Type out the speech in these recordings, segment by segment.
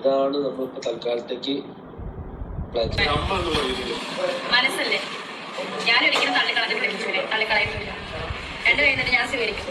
അതാണ് നമ്മളിപ്പോ തൽക്കാലത്തേക്ക് മനസ്സല്ലേ ഞാൻ ഒരിക്കലും തള്ളിക്കളഞ്ഞു പ്രേമിച്ചൂലേ തള്ളിക്കളയുന്നില്ല എന്റെ കഴിഞ്ഞിട്ട് ഞാൻ സ്വീകരിക്കും.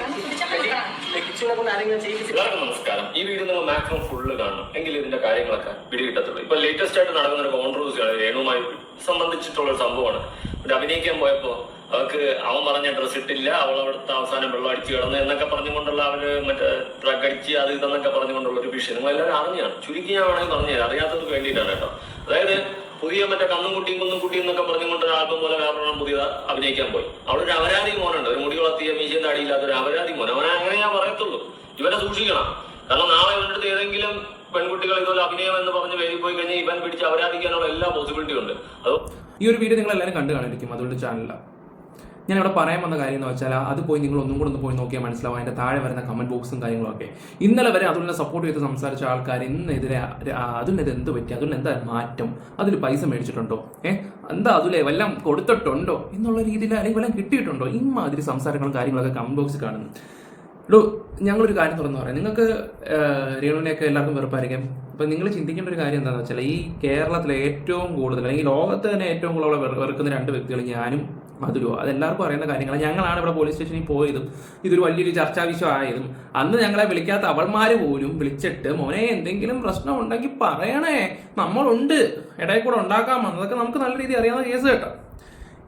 നമസ്കാരം. ഈ വീഡിയോ നിങ്ങൾ മാക്സിമം ഫുള്ള് കാണണം, എങ്കിൽ ഇതിന്റെ കാര്യങ്ങളൊക്കെ പിടികിട്ടത്തുള്ളൂ. ഇപ്പൊ ലേറ്റസ്റ്റ് ആയിട്ട് നടക്കുന്ന ഒരു കോൺട്രവേഴ്സിയാണ് രേണുവുമായി സംബന്ധിച്ചിട്ടുള്ള ഒരു സംഭവമാണ്. ഒരു അഭിനയിക്കാൻ പോയപ്പോ അവർക്ക് അവൻ പറഞ്ഞ ഡ്രസ് ഇട്ടില്ല, അവൾ അവിടുത്തെ അവസാനം വെള്ളം അടിച്ചു കിടന്നു എന്നൊക്കെ പറഞ്ഞുകൊണ്ടുള്ള അവര് മറ്റേ ഡ്രഗ് അടിച്ച് അത് ഇതെന്നൊക്കെ പറഞ്ഞുകൊണ്ടുള്ള ഒരു വിഷയം നിങ്ങൾ എല്ലാവരും അറിഞ്ഞാണ്. ചുരുക്കി ഞാൻ വേണമെങ്കിൽ പറഞ്ഞുതരാം, അറിയാത്തത് വേണ്ടിയിട്ടാണ് കേട്ടോ. അതായത് പുതിയ മറ്റേ കന്നും കുട്ടിയും കുന്നും കുട്ടിയും എന്നൊക്കെ പറഞ്ഞുകൊണ്ട് ഒരു ആൽബം പോലെ വേറൊരെണ്ണം പുതിയ അഭിനയിക്കാൻ പോയി. അവിടെ ഒരു അപരാധി മോനുണ്ട്, ഒരു മുടി വളർത്തിയ മീശയും താടിയില്ലാത്ത ഒരു അപരാധി മോൻ. അവനെ അങ്ങനെ ഞാൻ പറയത്തുള്ളൂ, ഇവനെ സൂക്ഷിക്കണം. കാരണം നാളെ ഇവന്റെ അടുത്ത് ഏതെങ്കിലും പെൺകുട്ടികൾ ഇതുപോലെ അഭിനയം എന്ന് പറഞ്ഞ് വേദി പോയി കഴിഞ്ഞാൽ ഇവൻ പിടിച്ച് അപരാധിക്കാനുള്ള എല്ലാ പോസിബിലിറ്റി ഉണ്ട്. അത് ഈ ഒരു വീഡിയോ നിങ്ങൾ എല്ലാവരും കണ്ടു കാണിരിക്കും, അതുകൊണ്ട് ചാനലിലാണ്. ഞാൻ ഇവിടെ പറയാൻ വന്ന കാര്യം എന്ന് വെച്ചാൽ അത് പോയി നിങ്ങൾ ഒന്നും കൂടെ ഒന്ന് പോയി നോക്കിയാൽ മനസ്സിലാവും അതിൻ്റെ താഴെ വരുന്ന കമന്റ് ബോക്സും കാര്യങ്ങളൊക്കെ. ഇന്നലെ വരെ അതുലിനെ സപ്പോർട്ട് ചെയ്ത് സംസാരിച്ച ആൾക്കാർ ഇന്നെതിരെ അതുലിനത് എന്ത് പറ്റി, അതുലിന് എന്താ മാറ്റം, അതിൽ പൈസ മേടിച്ചിട്ടുണ്ടോ, എന്താ അതുലെ വല്ലതും കൊടുത്തിട്ടുണ്ടോ എന്നുള്ള രീതിയിൽ അല്ലെങ്കിൽ വല്ലതും കിട്ടിയിട്ടുണ്ടോ, ഇമാതിരി സംസാരങ്ങളും കാര്യങ്ങളൊക്കെ കമന്റ് ബോക്സിൽ കാണുന്നു. ഞങ്ങളൊരു കാര്യം തുറന്നു പറയാം, നിങ്ങൾക്ക് രേണുവിനെയൊക്കെ എല്ലാവർക്കും വെറുപ്പായിരിക്കും. അപ്പം നിങ്ങൾ ചിന്തിക്കേണ്ട ഒരു കാര്യം എന്താണെന്ന് വെച്ചാൽ ഈ കേരളത്തിലെ ഏറ്റവും കൂടുതൽ അല്ലെങ്കിൽ ലോകത്ത് തന്നെ ഏറ്റവും കൂടുതൽ വെറുക്കുന്ന രണ്ട് വ്യക്തികൾ ഞാനും അതുലോ, അതെല്ലാവർക്കും അറിയുന്ന കാര്യങ്ങൾ. ഞങ്ങളാണ് ഇവിടെ പോലീസ് സ്റ്റേഷനിൽ പോയതും ഇതൊരു വലിയൊരു ചർച്ചാ വിഷയമായതും. അന്ന് ഞങ്ങളെ വിളിക്കാത്ത അവൾമാർ പോലും വിളിച്ചിട്ട് മോനെ എന്തെങ്കിലും പ്രശ്നം ഉണ്ടെങ്കിൽ പറയണേ, നമ്മളുണ്ട്, ഇടയിൽ കൂടെ ഉണ്ടാക്കാൻ വന്നതൊക്കെ നമുക്ക് നല്ല രീതിയിൽ അറിയാവുന്ന കേസ് കേട്ടോ.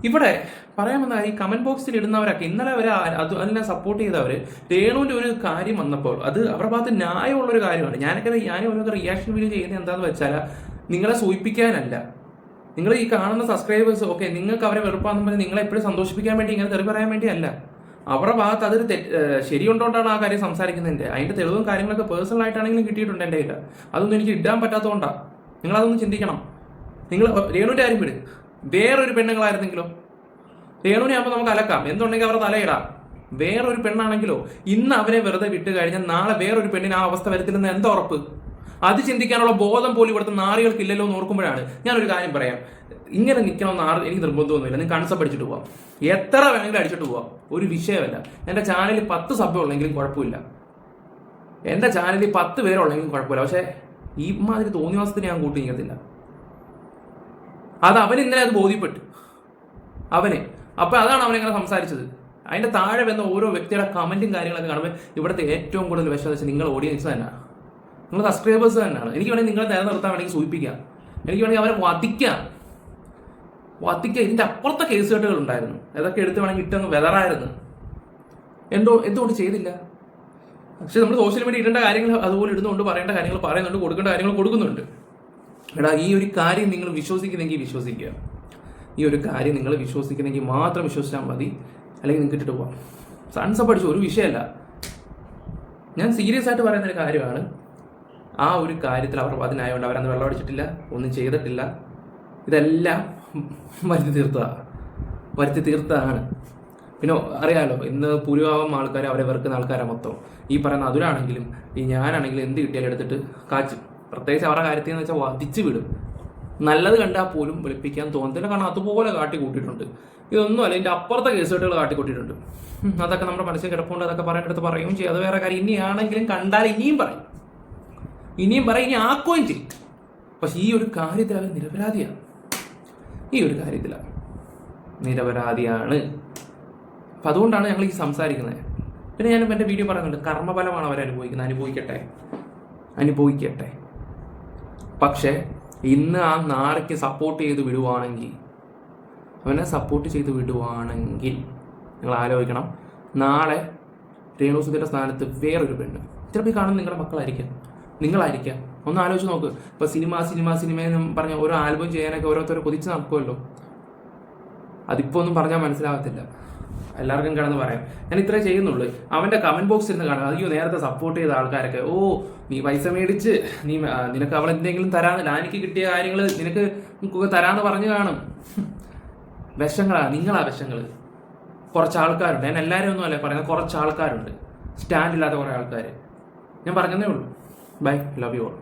ഇവിടെ പറയാമെന്ന ഈ കമന്റ് ബോക്സിൽ ഇടുന്നവരൊക്കെ ഇന്നലെ വരെ അതിനെ സപ്പോർട്ട് ചെയ്തവർ രേണുവിൻ്റെ ഒരു കാര്യം വന്നപ്പോൾ അത് അവരുടെ ഭാഗത്ത് ന്യായമുള്ളൊരു കാര്യമാണ്. ഞാനൊക്കെ റിയാക്ഷൻ വീഡിയോ ചെയ്യുന്നത് എന്താണെന്ന് വെച്ചാൽ നിങ്ങളെ സൂചിപ്പിക്കാനല്ല, നിങ്ങൾ ഈ കാണുന്ന സബ്സ്ക്രൈബേഴ്സ് ഓക്കെ നിങ്ങൾക്ക് അവരെ വെറുപ്പാന്ന് പറഞ്ഞാൽ നിങ്ങളെ എപ്പോഴും സന്തോഷിപ്പിക്കാൻ വേണ്ടി ഇങ്ങനെ തെറി പറയാൻ വേണ്ടിയല്ല. അവരുടെ ഭാഗത്ത് അതൊരു ശരിയുണ്ടോണ്ടാണ് ആ കാര്യം സംസാരിക്കുന്നതിൻ്റെ. അതിൻ്റെ തെളിവും കാര്യങ്ങളൊക്കെ പേഴ്സണൽ ആയിട്ടാണെങ്കിലും കിട്ടിയിട്ടുണ്ട് എൻ്റെ കയ്യിൽ. അതൊന്നും എനിക്ക് ഇടാൻ പറ്റാത്തതുകൊണ്ടാണ്. നിങ്ങളതൊന്നും ചിന്തിക്കണം. നിങ്ങൾ രേണുവിൻ്റെ കാര്യം വിട്, വേറൊരു പെണ്ണുങ്ങളായിരുന്നെങ്കിലോ, രേണുവിനെ ആകുമ്പോൾ നമുക്ക് അലക്കാം, എന്തുണ്ടെങ്കിൽ അവരുടെ തലയിടാം. വേറൊരു പെണ്ണാണെങ്കിലോ ഇന്ന് അവനെ വെറുതെ വിട്ട് കഴിഞ്ഞാൽ നാളെ വേറൊരു പെണ്ണിന് ആ അവസ്ഥ വരത്തില്ലെന്ന് എന്താ ഉറപ്പ്? അത് ചിന്തിക്കാനുള്ള ബോധം പോലും ഇവിടുത്തെ നാറികൾക്കില്ലല്ലോ എന്ന് ഓർക്കുമ്പോഴാണ് ഞാനൊരു കാര്യം പറയാം. ഇങ്ങനെ നിൽക്കണമെന്ന് എനിക്ക് നിർബന്ധമൊന്നുമില്ല. നിങ്ങൾ കൺസെപ്റ്റ് അടിച്ചിട്ട് പോവാം, എത്ര വേണമെങ്കിലും അടിച്ചിട്ട് പോവാം, ഒരു വിഷയമല്ല. എൻ്റെ ചാനലിൽ 10 സബ് ഉള്ളെങ്കിലും കുഴപ്പമില്ല, എൻ്റെ ചാനലിൽ 10 പേരുള്ളെങ്കിലും കുഴപ്പമില്ല. പക്ഷേ ഈ മാതിരി തോന്നിവാസത്തിന് ഞാൻ കൂട്ടി നിൽക്കത്തില്ല. അത് അവൻ ഇന്നലെ അത് ബോധ്യപ്പെട്ടു അവന്. അപ്പം അതാണ് അവനെങ്ങനെ സംസാരിച്ചത്. അതിൻ്റെ താഴെ വന്ന ഓരോ വ്യക്തിയുടെ കമൻറ്റും കാര്യങ്ങളൊക്കെ കാണുമ്പോൾ ഇവിടുത്തെ ഏറ്റവും കൂടുതൽ വിഷയം വെച്ചാൽ നിങ്ങൾ ഓഡിയൻസ് തന്നെയാണ്, നിങ്ങൾ സബ്സ്ക്രൈബേഴ്സ് തന്നെയാണ്. എനിക്ക് വേണമെങ്കിൽ നിങ്ങളെ നിലനിർത്താൻ വേണമെങ്കിൽ സൂചിപ്പിക്കാം, എനിക്ക് വേണമെങ്കിൽ അവരെ വധിക്കാം. ഇതിൻ്റെ അപ്പുറത്തെ കേസ് കെട്ടുകൾ ഉണ്ടായിരുന്നു, അതൊക്കെ എടുത്ത് വേണമെങ്കിൽ ഇട്ടങ്ങ് വെതറായിരുന്നു. എന്തുകൊണ്ട് ചെയ്തില്ല? പക്ഷെ നമ്മൾ സോഷ്യൽ മീഡിയ ഇടേണ്ട കാര്യങ്ങൾ അതുപോലെ ഇടുന്നുണ്ട്, പറയേണ്ട കാര്യങ്ങൾ പറയുന്നുണ്ട്, കൊടുക്കേണ്ട കാര്യങ്ങൾ കൊടുക്കുന്നുണ്ട്. എടാ ഈ ഒരു കാര്യം നിങ്ങൾ വിശ്വസിക്കുന്നെങ്കിൽ വിശ്വസിക്കുക, ഈ ഒരു കാര്യം നിങ്ങൾ വിശ്വസിക്കുന്നെങ്കിൽ മാത്രം വിശ്വസിച്ചാൽ മതി, അല്ലെങ്കിൽ നിങ്ങൾക്ക് ഇട്ടിട്ട് പോവാം. സൺസപ്പ് അടിച്ചു ഒരു വിഷയമല്ല. ഞാൻ സീരിയസ് ആയിട്ട് പറയുന്നൊരു കാര്യമാണ്. ആ ഒരു കാര്യത്തിൽ അവർ അതിനായതുകൊണ്ട് അവരന്ന് വെള്ളം അടിച്ചിട്ടില്ല, ഒന്നും ചെയ്തിട്ടില്ല. ഇതെല്ലാം വരുത്തി തീർത്തതാണ്. പിന്നെ അറിയാലോ, ഇന്ന് ഭൂരിഭാഗം ആൾക്കാർ അവരെ വെറുക്കുന്ന ആൾക്കാരാണ് മൊത്തം. ഈ പറയുന്ന അതിലാണെങ്കിലും ഈ ഞാനാണെങ്കിലും എന്ത് കിട്ടിയാലും എടുത്തിട്ട് കാച്ചും. പ്രത്യേകിച്ച് അവരുടെ കാര്യത്തിൽ എന്ന് വെച്ചാൽ വധിച്ചു വിടും. നല്ലത് കണ്ടാൽ പോലും വെളുപ്പിക്കാൻ തോന്നത്തില്ല, കാരണം അതുപോലെ കാട്ടിക്കൂട്ടിയിട്ടുണ്ട്. ഇതൊന്നും അല്ല, ഇതിൻ്റെ അപ്പുറത്തെ കേസുകെട്ടുകൾ കാട്ടിക്കൂട്ടിയിട്ടുണ്ട്. അതൊക്കെ നമ്മുടെ മനസ്സിൽ കിടപ്പുണ്ട്, അതൊക്കെ പറയേണ്ടടുത്ത് പറയുകയും ചെയ്യും. അത് വേറെ കാര്യം. ഇനിയാണെങ്കിലും കണ്ടാൽ ഇനിയും പറയും, ഇനി ആക്കുകയും ചെയ്യും. പക്ഷെ ഈ ഒരു കാര്യത്തിൽ അവർ നിരപരാധിയാണ്, ഈ ഒരു കാര്യത്തിൽ നിരപരാധിയാണ്. അപ്പം അതുകൊണ്ടാണ് ഞങ്ങൾ ഈ സംസാരിക്കുന്നത്. പിന്നെ ഞാൻ എൻ്റെ വീഡിയോ പറയുന്നുണ്ട്, കർമ്മഫലമാണ് അവർ അനുഭവിക്കട്ടെ. പക്ഷേ ഇന്ന് ആ നാരയ്ക്ക് സപ്പോർട്ട് ചെയ്ത് വിടുവാണെങ്കിൽ, അവനെ സപ്പോർട്ട് ചെയ്ത് വിടുവാണെങ്കിൽ നിങ്ങൾ ആലോചിക്കണം, നാളെ രേണുസുധിയുടെ സ്ഥാനത്ത് വേറൊരു പെണ്ണ് ചിലപ്പോൾ കാണുന്നത് നിങ്ങളുടെ മക്കളായിരിക്കാം, നിങ്ങളായിരിക്കാം. ഒന്ന് ആലോചിച്ച് നോക്ക്. ഇപ്പോൾ സിനിമ എന്നും പറഞ്ഞ ഓരോ ആൽബം ചെയ്യാനൊക്കെ ഓരോരുത്തർ കൊതിച്ച് നടക്കുമല്ലോ. അതിപ്പോൾ ഒന്നും പറഞ്ഞാൽ മനസ്സിലാകത്തില്ല, എല്ലാവർക്കും കിടന്ന് പറയാം. ഞാൻ ഇത്രേ ചെയ്യുന്നുള്ളൂ. അവൻ്റെ കമന്റ് ബോക്സിൽ നിന്ന് കാണാം, അയ്യോ നേരത്തെ സപ്പോർട്ട് ചെയ്ത ആൾക്കാരൊക്കെ, ഓ നീ പൈസ മേടിച്ച് നിനക്ക് അവൾ എന്തെങ്കിലും തരാന്നില്ല, എനിക്ക് കിട്ടിയ കാര്യങ്ങൾ നിനക്ക് തരാന്ന് പറഞ്ഞു കാണും. നിങ്ങളാ വിഷങ്ങൾ. കുറച്ച് ആൾക്കാരുണ്ട്, ഞാൻ എല്ലാവരും ഒന്നും അല്ലേ പറയുന്നത്, കുറച്ച് ആൾക്കാരുണ്ട്, സ്റ്റാൻഡില്ലാത്ത കുറേ ആൾക്കാർ. ഞാൻ പറഞ്ഞതേ ഉള്ളൂ. Bye, love you all.